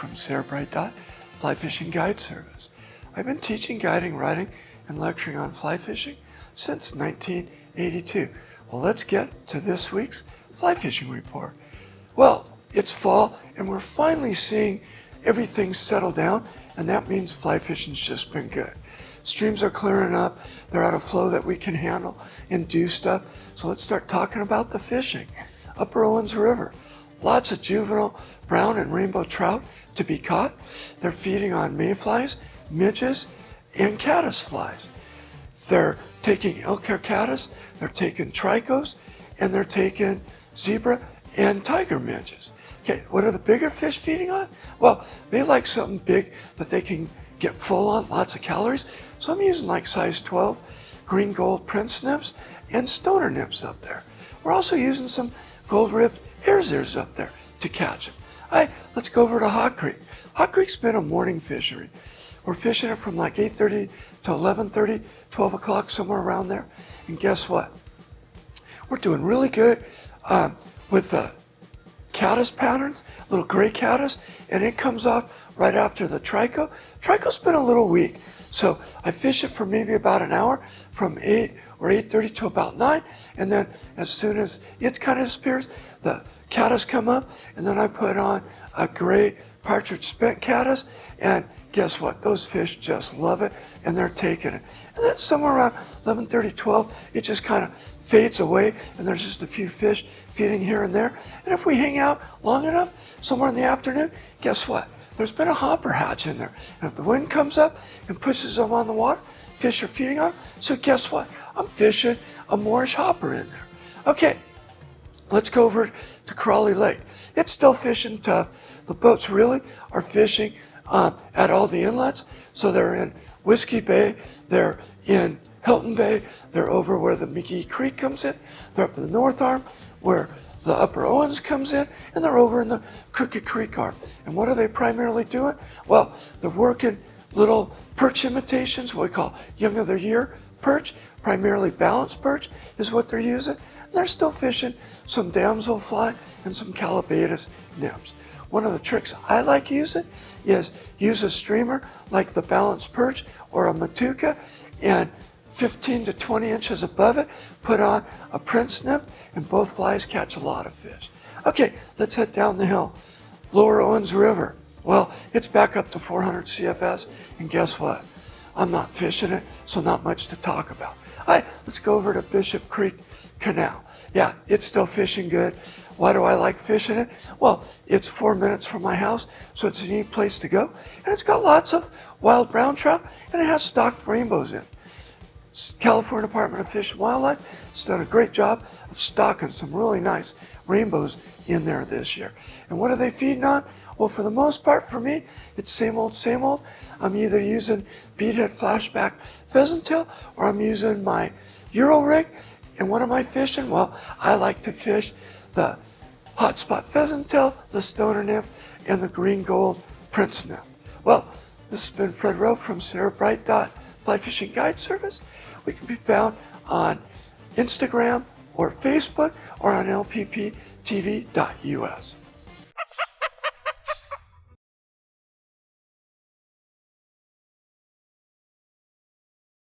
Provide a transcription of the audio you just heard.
from Sarah Bright Fly Fishing Guide Service. I've been teaching, guiding, writing, and lecturing on fly fishing since 1982. Well, let's get to this week's fly fishing report. Well, it's fall and we're finally seeing everything settle down, and that means fly fishing's just been good. Streams are clearing up, they're at a flow that we can handle and do stuff. So let's start talking about the fishing. Upper Owens River, lots of juvenile brown and rainbow trout to be caught. They're feeding on mayflies, midges, and caddis flies. They're taking elk hair caddis, they're taking tricos, and they're taking zebra and tiger midges. Okay, what are the bigger fish feeding on? Well, they like something big that they can get full on, lots of calories. So I'm using like size 12 green gold prince nymphs and stoner nymphs up there. We're also using some gold ribbed hare's ears up there to catch them. All right, let's go over to Hot Creek. Hot Creek's been a morning fishery. We're fishing it from like 8:30 to 11:30, 12 o'clock, somewhere around there. And guess what? We're doing really good with the caddis patterns, little gray caddis, and it comes off right after the trico. Trico's been a little weak, so I fish it for maybe about an hour from 8 or 8:30 to about 9, and then as soon as it kind of disappears, the caddis come up, and then I put on a gray partridge spent caddis, and guess what? Those fish just love it, and they're taking it. And then somewhere around 11:30, 12, it just kind of fades away, and there's just a few fish feeding here and there. And if we hang out long enough, somewhere in the afternoon, guess what? There's been a hopper hatch in there. And if the wind comes up and pushes them on the water, fish are feeding on them. So guess what? I'm fishing a Moorish hopper in there. Okay, let's go over to Crawley Lake. It's still fishing tough. The boats really are fishing at all the inlets. So they're in Whiskey Bay, they're in Hilton Bay, they're over where the McGee Creek comes in, they're up in the North Arm where the Upper Owens comes in, and they're over in the Crooked Creek Arm. And what are they primarily doing? Well, they're working little perch imitations, what we call young of the year perch, primarily balanced perch is what they're using. And they're still fishing some damselfly and some calabatus nymphs. One of the tricks I like using is use a streamer like the balanced perch or a matuka, and 15 to 20 inches above it, put on a prince nymph, and both flies catch a lot of fish. Okay, let's head down the hill. Lower Owens River. Well, it's back up to 400 CFS, and guess what? I'm not fishing it, so not much to talk about. All right, let's go over to Bishop Creek Canal. Yeah, it's still fishing good. Why do I like fishing it? Well, it's 4 minutes from my house, so it's a neat place to go. And it's got lots of wild brown trout, and it has stocked rainbows in. California Department of Fish and Wildlife has done a great job of stocking some really nice rainbows in there this year. And what are they feeding on? Well, for the most part, for me, it's same old, same old. I'm either using beadhead flashback pheasant tail, or I'm using my Euro rig. And what am I fishing? Well, I like to fish the hotspot pheasant tail, the stoner nymph, and the green gold prince nymph. Well, this has been Fred Rowe from Sarah Bright Fly Fishing Guide Service. We can be found on Instagram or Facebook or on lpptv.us.